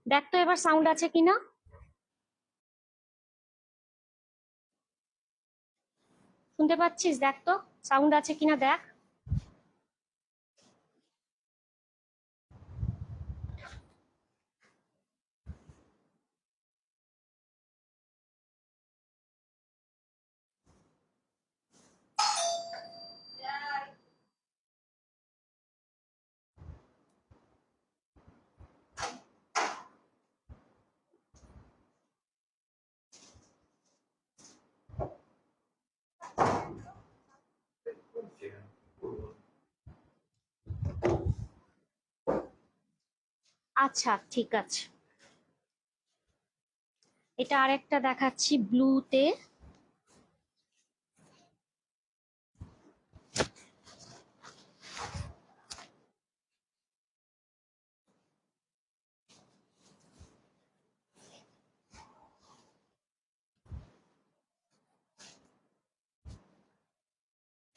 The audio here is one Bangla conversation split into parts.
দেখ তো এবার সাউন্ড আছে কিনা। শুনতে পাচ্ছিস? দেখ তো সাউন্ড আছে কিনা দেখ। আচ্ছা ঠিক আছে, এটা আরেকটা দেখাচ্ছি ব্লুতে।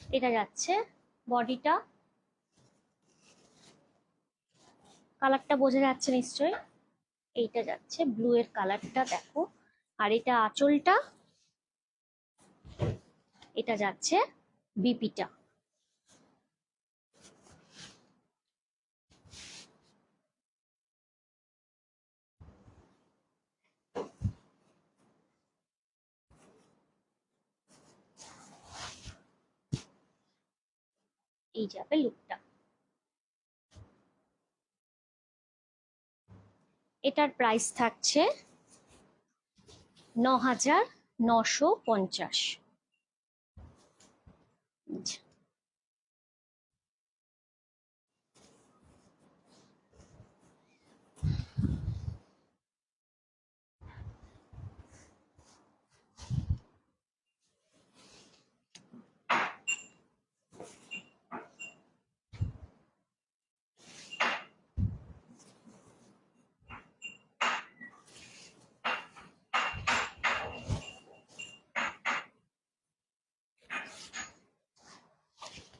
এটা যাচ্ছে বডিটা, কালারটা বোঝা যাচ্ছে নিশ্চয়ই। এইটা যাচ্ছে ব্লু এর কালারটা দেখো। আর এটা আঁচলটা, এটা যাচ্ছে বিপিটা। এই যাবে লুকটা। এটার প্রাইস থাকছে ৯,৯৫০।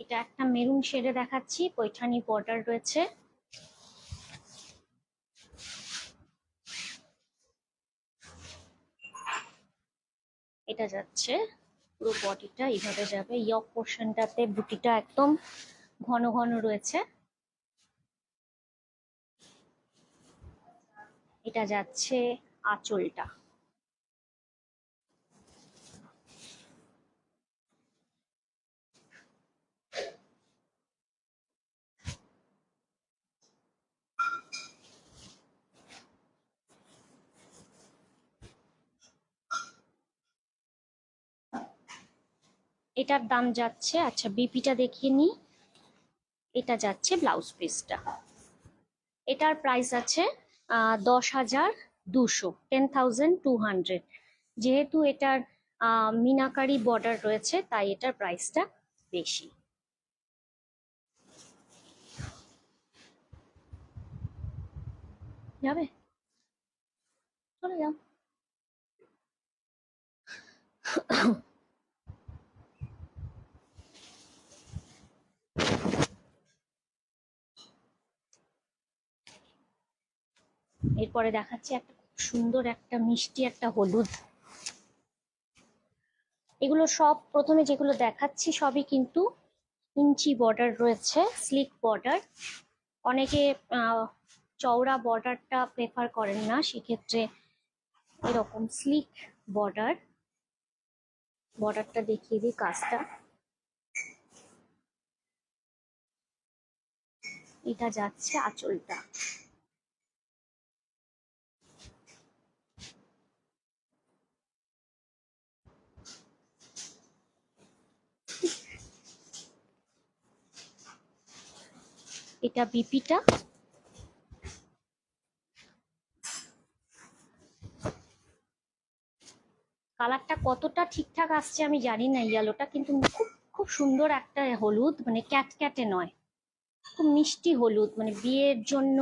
এটা একটা মেরুন শেডে দেখাচ্ছি, পৈঠানি বর্ডার রয়েছে। এটা যাচ্ছে পুরো বডিটা এইভাবে যাবে, ইয়ক পোর্শনটাতে বুটিটা একদম ঘন ঘন রয়েছে। এটা যাচ্ছে আঁচলটা। এটার দাম যাচ্ছে, আচ্ছা বিপিটা দেখিয়ে নি। এটা যাচ্ছে ব্লাউজ পিসটা। এটার প্রাইস আছে ১০,২০০, 10,200। যেহেতু এটার মিনাকারি বর্ডার রয়েছে তাই এটার প্রাইসটা বেশি যাবে। চলে যাও। এরপরে দেখাচ্ছি একটা খুব সুন্দর একটা মিষ্টি একটা হলুদ। এগুলো সব প্রথমে যেগুলো দেখাচ্ছি সবই কিন্তু ইঞ্চি বর্ডার রয়েছে, স্লিক বর্ডার। অনেকে চওড়া বর্ডারটা প্রেফার করেন না, সেক্ষেত্রে এরকম স্লিক বর্ডার। বর্ডারটা দেখিয়ে দিই কাজটা। এটা যাচ্ছে আঁচলটা। এটা বিপিটা। কালারটা কতটা ঠিকঠাক আসছে আমি জানি না, ইয়েলোটা কিন্তু খুব খুব সুন্দর একটা হলুদ, মানে ক্যাটক্যাটে নয়, খুব মিষ্টি হলুদ, মানে বিয়ের জন্য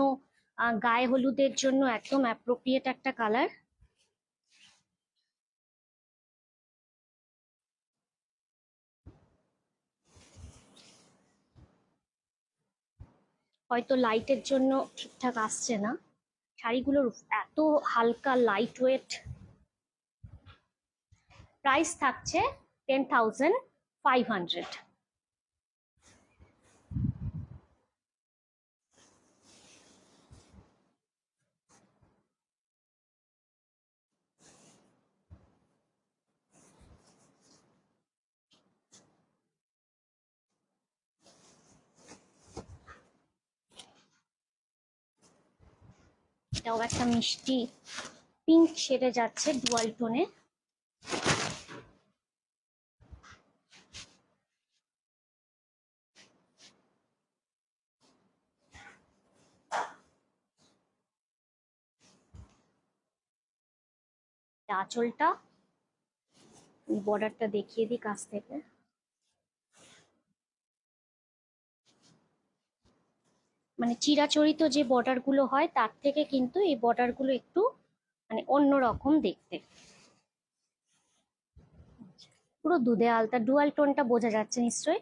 গায়ে হলুদের জন্য একদম অ্যাপ্রোপ্রিয়েট একটা কালার। হয়তো লাইটের জন্য ঠিকঠাক আসছে না। শাড়িগুলোর এত হালকা, লাইট ওয়েট। প্রাইস থাকছে 10,500। এটাও একটা মিষ্টি পিঙ্ক শেডে যাচ্ছে, ডুয়াল টোনে। আঁচলটা, বর্ডারটা দেখিয়ে দিই কাছ থেকে। মানে চিরাচরিত যে বর্ডার গুলো হয় তার থেকে কিন্তু এই বর্ডার গুলো একটু মানে অন্যরকম দেখতে। পুরো দুধে আলতা, ডুয়াল টোনটা বোঝা যাচ্ছে নিশ্চয়ই।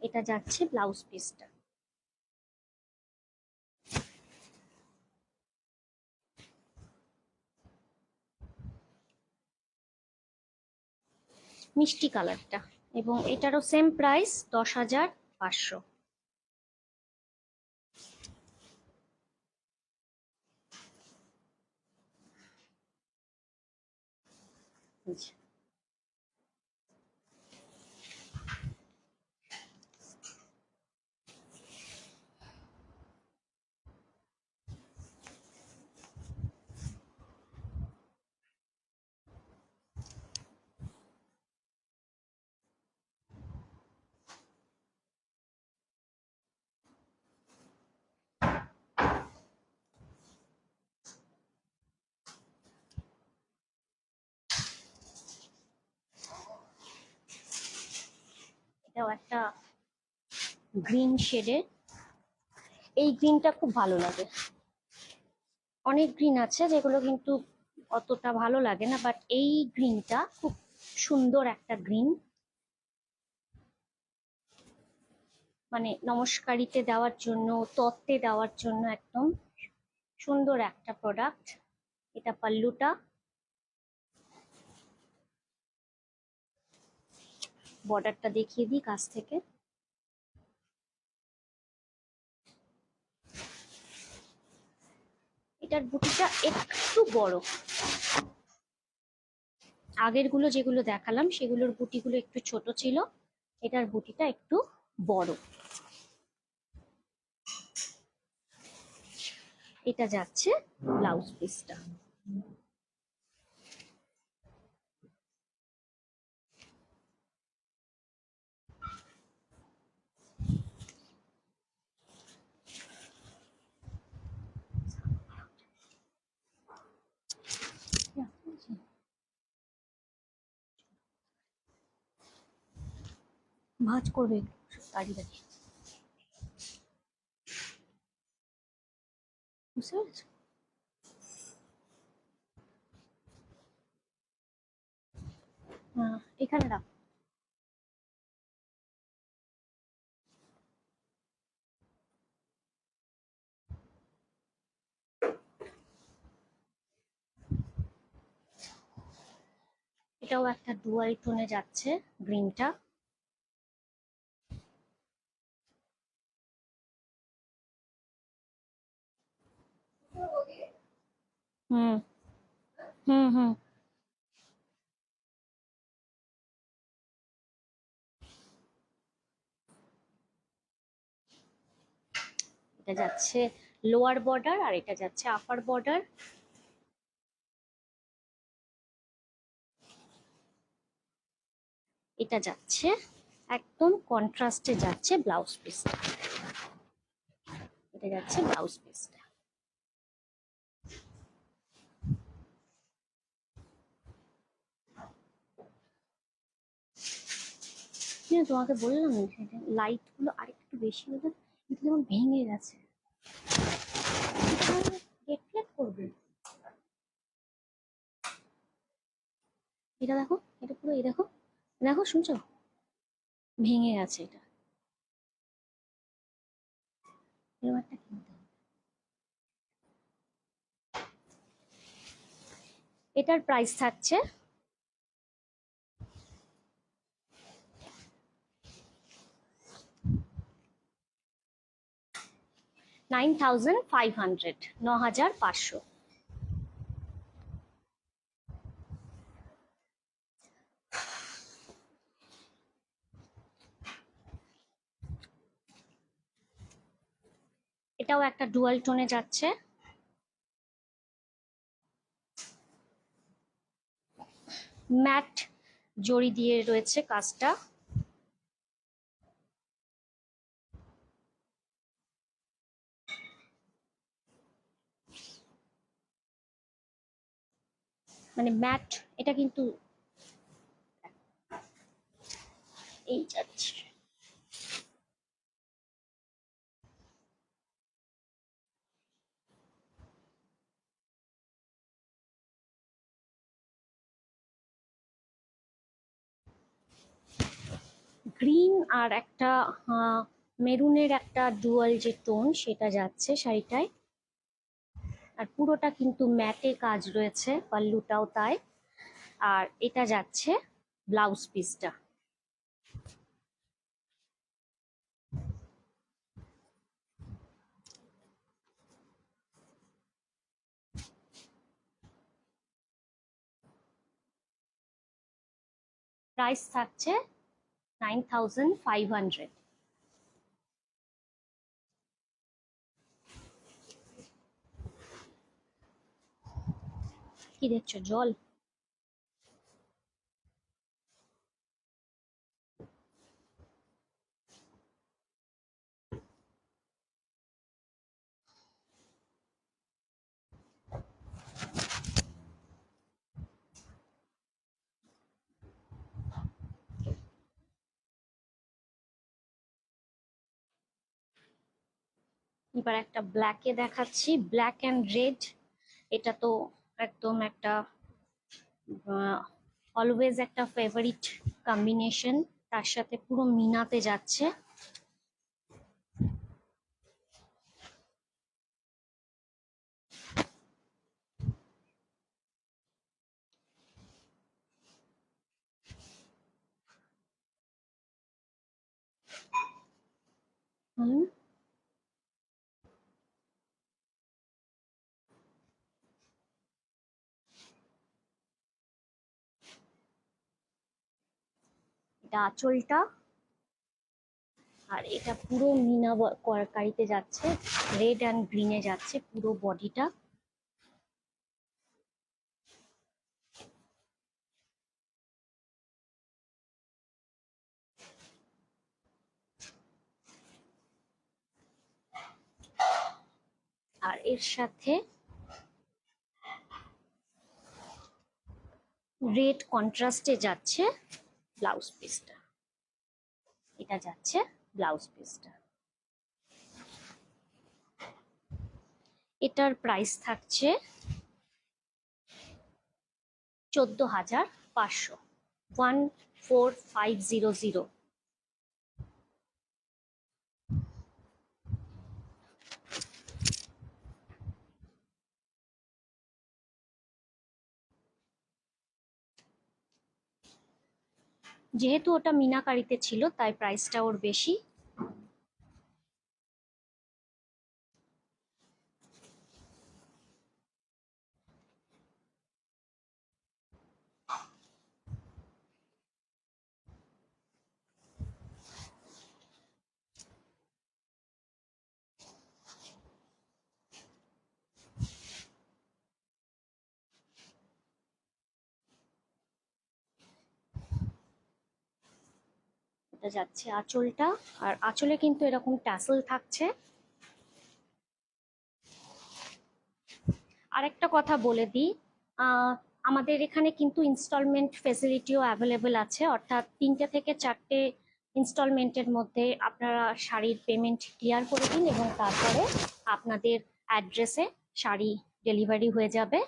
এটা যাচ্ছে ব্লাউজ পিসটা। মিষ্টি কালারটা, এবং এটারও সেম প্রাইস 10,500। এটাও একটা গ্রিন শেডের। এই গ্রিনটা খুব ভালো লাগে। অনেক গ্রিন আছে যেগুলো কিন্তু অতটা ভালো লাগে না, বাট এই গ্রিনটা খুব সুন্দর একটা গ্রিন। মানে নমস্কারিতে দেওয়ার জন্য, তত্ত্বে দেওয়ার জন্য একদম সুন্দর একটা প্রোডাক্ট। এটা পাল্লুটা, বর্ডারটা দেখিয়ে দিই কাছ থেকে। এটার বুটিটা একটু বড়, আগের গুলো যেগুলো দেখালাম সেগুলোর বুটিগুলো একটু ছোট ছিল, এটার বুটিটা একটু বড়। এটা যাচ্ছে ব্লাউজ পিসটা। ভাঁজ করবে দাঁড়িয়ে দাঁড়িয়ে, বুঝতে পেরেছো? এখানে রাখ। এটাও একটা ডুয়াল টোনে যাচ্ছে, গ্রিনটা। হুম হুম হুম। এটা যাচ্ছে লোয়ার বর্ডার আর এটা যাচ্ছে আপার বর্ডার। এটা যাচ্ছে একদম কন্ট্রাস্টে যাচ্ছে ব্লাউজ পিসটা। এটা যাচ্ছে ব্লাউজ পিসটা। তোমাকে বললাম লাইট গুলো আরেকটু বেশি হলে, এটা যেমন ভেঙে গেছে, রিফ্লেক্ট করবে। এটা দেখো, এটা পুরো, এই দেখো, দেখো শুনছো, ভেঙে গেছে এটা। এরকম একটা কিনতে হবে। এটার প্রাইস থাকছে 9500, 9500। এটাও একটা ডুয়াল টোনে যাচ্ছে, ম্যাট জড়ি দিয়ে রয়েছে কাজটা। মানে ম্যাট, এটা কিন্তু এই যাচ্ছে। গ্রিন আর একটা মেরুনের একটা ডুয়াল যে টোন সেটা যাচ্ছে শাড়িটায়। আর পুরোটা কিন্তু ম্যাটে কাজ রয়েছে, পাল্লুটাও তাই। আর এটা যাচ্ছে ব্লাউজ পিসটা। প্রাইস থাকছে 9500। কি দেখছো, জল? এবার একটা ব্ল্যাকে দেখাচ্ছি, ব্ল্যাক অ্যান্ড রেড। এটা তো একদম একটা অলওয়েজ একটা ফেভারিট কম্বিনেশন। তার সাথে পুরো মিনাতে যাচ্ছে। হুম, এটা আঁচলটা। আর এটা পুরো মিনা কারিতে যাচ্ছে, রেড অ্যান্ড গ্রিনে যাচ্ছে পুরো বডিটা। আর এর সাথে রেড কন্ট্রাস্টে যাচ্ছে ব্লাউজ পিসটা। এটা যাচ্ছে ব্লাউজ পিসটা। এটার প্রাইস থাকছে 14,500, 14500। যেহেতু ওটা মিনাকারিতে ছিল তাই প্রাইসটা ওর বেশি। এটা যাচ্ছে আঁচলটা। আর আঁচলে কিন্তু এরকম ট্যাসেল থাকছে। আরেকটা কথা বলে দিই, আহ, আমাদের এখানে কিন্তু ইনস্টলমেন্ট ফেসিলিটিও অ্যাভেলেবেল আছে, অর্থাৎ 3টে থেকে 4টে ইনস্টলমেন্টের মধ্যে আপনারা শাড়ির পেমেন্ট ক্লিয়ার করে দিন এবং তারপরে আপনাদের অ্যাড্রেসে শাড়ি ডেলিভারি হয়ে যাবে।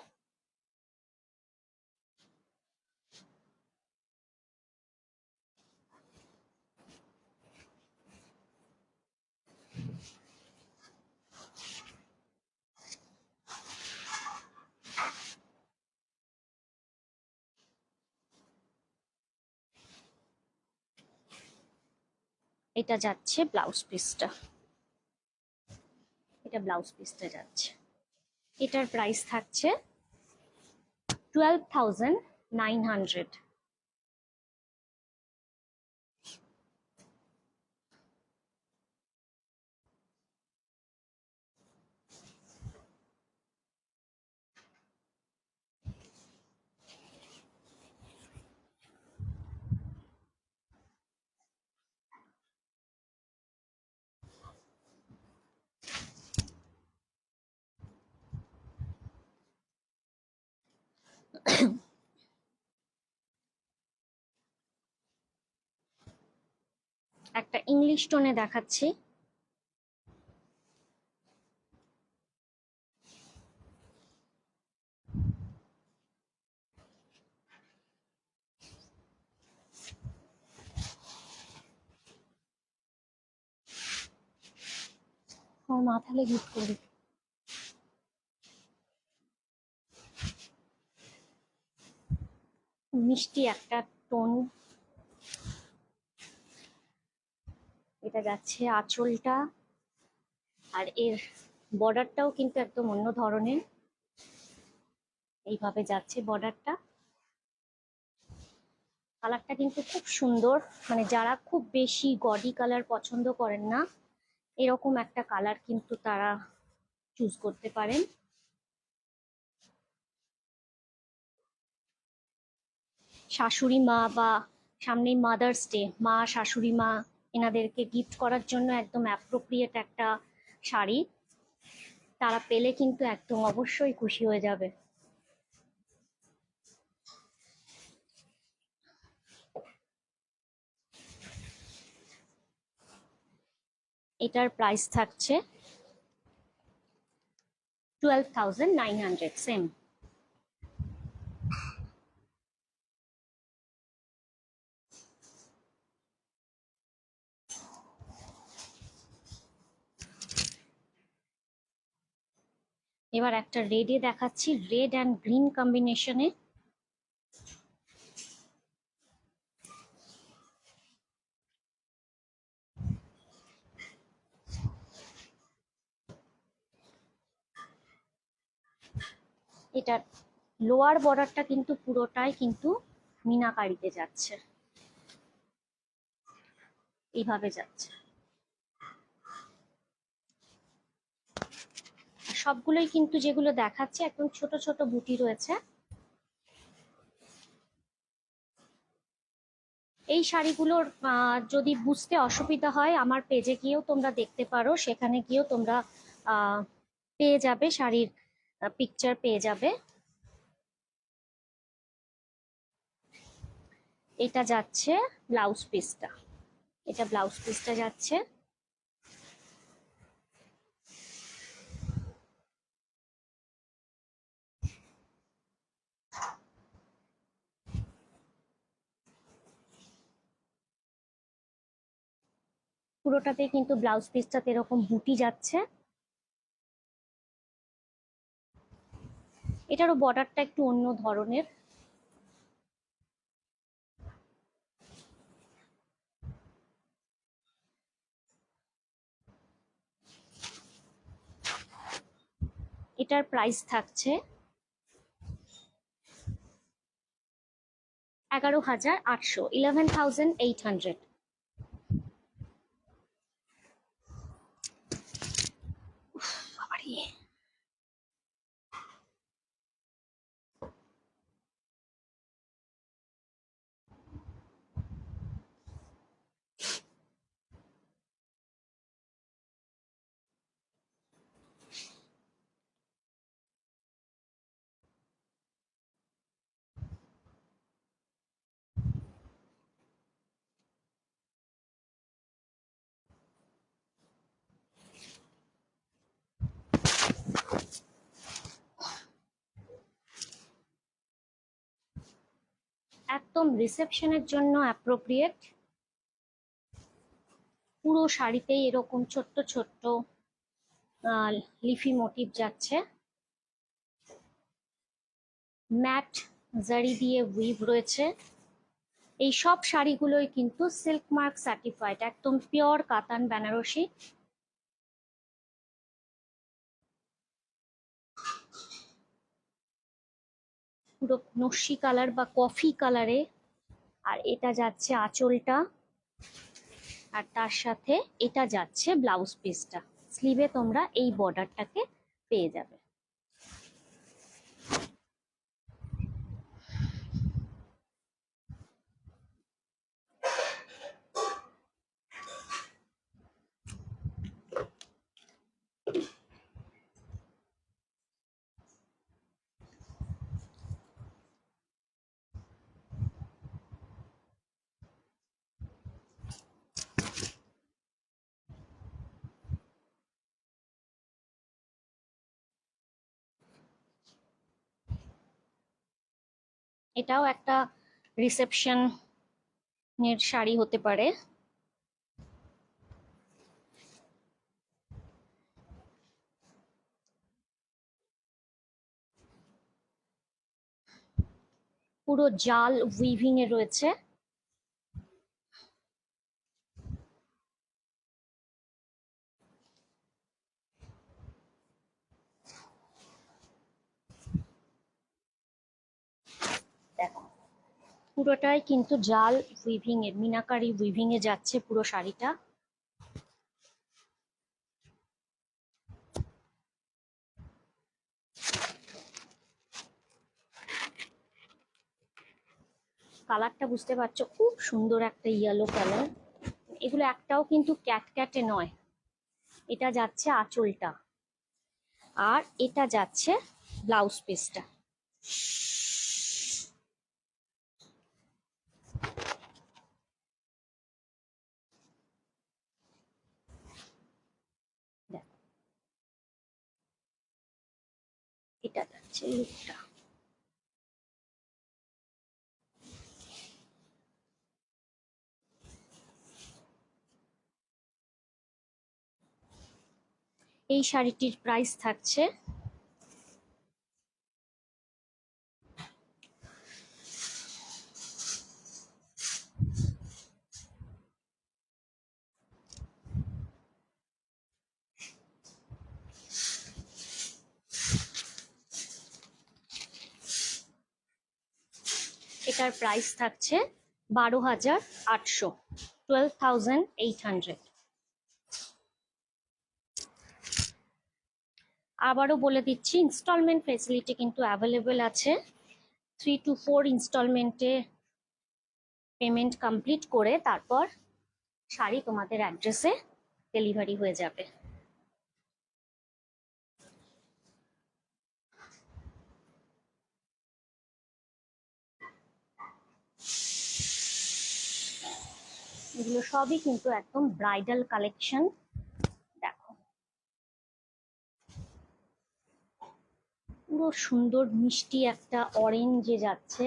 এটা যাচ্ছে ব্লাউজ পিসটা, এটা ব্লাউজ পিসটা যাচ্ছে। এটার প্রাইস থাকছে 12,900। একটা ইংলিশ টোনে দেখাচ্ছি। আমার মাথা লেগে করি। মিষ্টি একটা টোন। এটা যাচ্ছে আঁচলটা, আর এর বর্ডারটাও কিন্তু একদম অন্য ধরনের। এইভাবে যাচ্ছে বর্ডারটা। কালারটা কিন্তু খুব সুন্দর, মানে যারা খুব বেশি গডি কালার পছন্দ করেন না, এরকম একটা কালার কিন্তু তারা চুজ করতে পারেন। শাশুড়ি মা বা সামনেই মাদার্স ডে, মা শাশুড়ি মা এনাদেরকে গিফট করার জন্য একদম অ্যাপ্রোপ্রিয়েট একটা শাড়ি। তারা পেলে কিন্তু একদম অবশ্যই খুশি হয়ে যাবে। এটার প্রাইস থাকছে 12,900 সেম। এবার একটা রেডে দেখাচ্ছি, রেড অ্যান্ড গ্রিন কম্বিনেশনে। এটার লোয়ার বর্ডারটা কিন্তু পুরোটাই কিন্তু মিনাকারিতে যাচ্ছে, এইভাবে যাচ্ছে। সবগুলোই কিন্তু যেগুলো দেখাচ্ছে একদম ছোট ছোট বুটি রয়েছে। এই শাড়িগুলোর যদি বুঝতে অসুবিধা হয় আমার পেজে গিয়েও তোমরা দেখতে পারো, সেখানে গিয়েও তোমরা পেয়ে যাবে, শাড়ির পিকচার পেয়ে যাবে। এটা যাচ্ছে ব্লাউজ পিসটা, এটা ব্লাউজ পিসটা যাচ্ছে। পুরোটাতে কিন্তু ব্লাউজ পিসটাতে এরকম বুটি যাচ্ছে। এটারও বর্ডারটা একটু অন্য ধরনের। এটার প্রাইস থাকছে 11,800, 11,800। একদম রিসেপশনের জন্য অ্যাপ্রোপ্রিয়েট। পুরো শাড়িতেই এরকম ছোট্ট ছোট্ট লিফি মোটিভ যাচ্ছে। ম্যাট জারি দিয়ে উইভ রয়েছে। এই সব শাড়িগুলোই কিন্তু সিল্ক মার্ক সার্টিফাইড, একদম পিওর কাতান বেনারসি। পুরো নস্যি কালার বা কফি কালারে। আর এটা যাচ্ছে আঁচলটা, আর তার সাথে এটা যাচ্ছে ব্লাউজ পিসটা। স্লিভে তোমরা এই বর্ডারটাকে পেয়ে যাবে। এটাও একটা রিসেপশন এর শাড়ি হতে পারে। পুরো জাল উইভিং এ রয়েছে। দেখো, পুরোটাই কিন্তু জাল উইভিং এর, মিনাকারি উইভিং এ যাচ্ছে পুরো শাড়িটা। কালারটা বুঝতে পারছো, খুব সুন্দর একটা ইয়েলো কালার। এগুলো একটাও কিন্তু ক্যাটক্যাটে নয়। এটা যাচ্ছে আঁচলটা, আর এটা যাচ্ছে ব্লাউজ পিসটা। দেখো, এটা যাচ্ছে লুকটা। এই শাড়িটির প্রাইস থাকছে এটার প্রাইস থাকছে 12,800, 12,800। আবারও বলে দিচ্ছি, ইনস্টলমেন্ট ফেসিলিটি কিন্তু অ্যাভেলেবেল আছে। 3 to 4 ইনস্টলমেন্টে পেমেন্ট কমপ্লিট করে তারপর শাড়ি তোমাদের অ্যাড্রেসে ডেলিভারি হয়ে যাবে। এগুলো সবই কিন্তু একদম ব্রাইডাল কালেকশন। দেখো, পুরো সুন্দর মিষ্টি একটা অরেঞ্জে যাচ্ছে,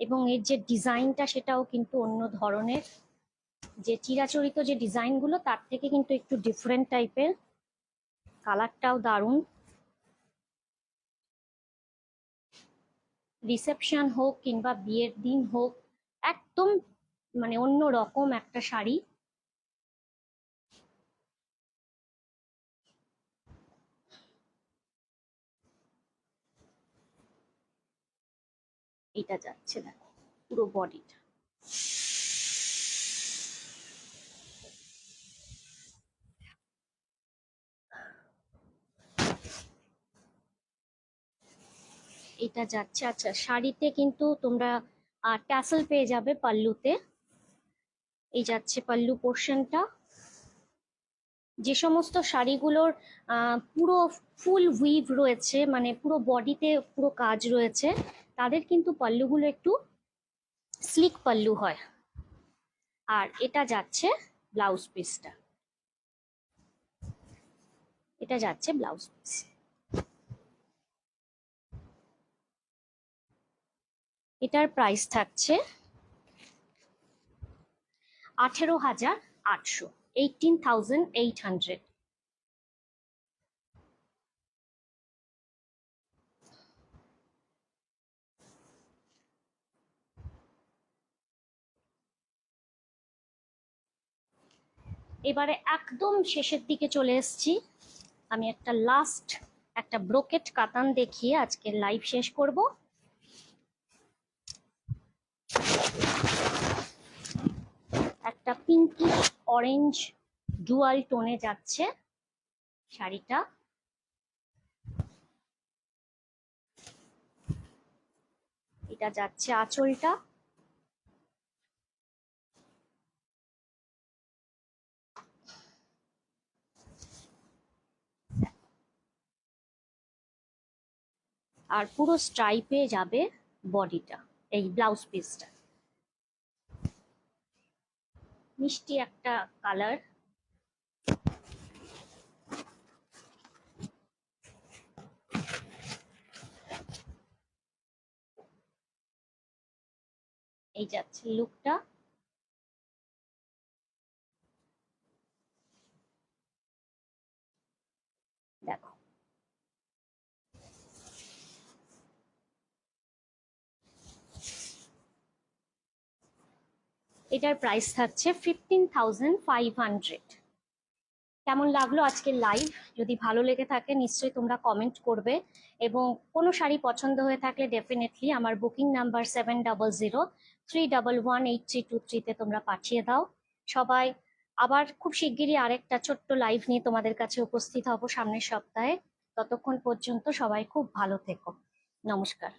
এবং এর যে ডিজাইনটা সেটাও কিন্তু অন্য ধরনের। যে চিরাচরিত যে ডিজাইনগুলো তার থেকে কিন্তু একটু ডিফারেন্ট টাইপের। কালারটাও দারুণ। রিসেপশন হোক কিংবা বিয়ের দিন হোক, একদম মানে অন্য রকম একটা শাড়ি। এটা যাচ্ছে, দেখো পুরো বডিটা। এটা যাচ্ছে, আচ্ছা শাড়িতে কিন্তু তোমরা ট্যাসেল পেয়ে যাবে পাল্লুতে। এই যাচ্ছে পাল্লু পোর্শনটা। যে সমস্ত শাড়িগুলোর পুরো ফুল উইভ রয়েছে, মানে পুরো বডিতে পুরো কাজ রয়েছে, তাদের কিন্তু পাল্লুগুলো একটু স্লিক পাল্লু হয়। আর এটা যাচ্ছে ব্লাউজ পিসটা। এটা যাচ্ছে ব্লাউজ পিস। এটার প্রাইস থাকছে 18,800, 18,800। এবারে একদম শেষের দিকে চলে এসেছি। আমি একটা ব্রোকেট কাতান দেখিয়ে আজকের লাইভ শেষ করব। একটা পিঙ্কি অরেঞ্জ ডুয়াল টোনে যাচ্ছে শাড়িটা। এটা যাচ্ছে আঁচলটা। আর পুরো স্ট্রাইপে যাবে বডিটা, এই ব্লাউজ পিসটা। মিষ্টি একটা কালার। এই যাচ্ছে লুকটা। দেখো, এটার প্রাইস থাকছে 15,500। কেমন লাগলো আজকের লাইভ? যদি ভালো লেগে থাকে নিশ্চয়ই তোমরা কমেন্ট করবে, এবং কোনো শাড়ি পছন্দ হয়ে থাকলে ডেফিনেটলি আমার বুকিং নাম্বার 7003118323-তে তোমরা পাঠিয়ে দাও। সবাই আবার খুব শিগগিরই আরেকটা ছোট্ট লাইভ নিয়ে তোমাদের কাছে উপস্থিত হব সামনের সপ্তাহে। ততক্ষণ পর্যন্ত সবাই খুব ভালো থেকো। নমস্কার।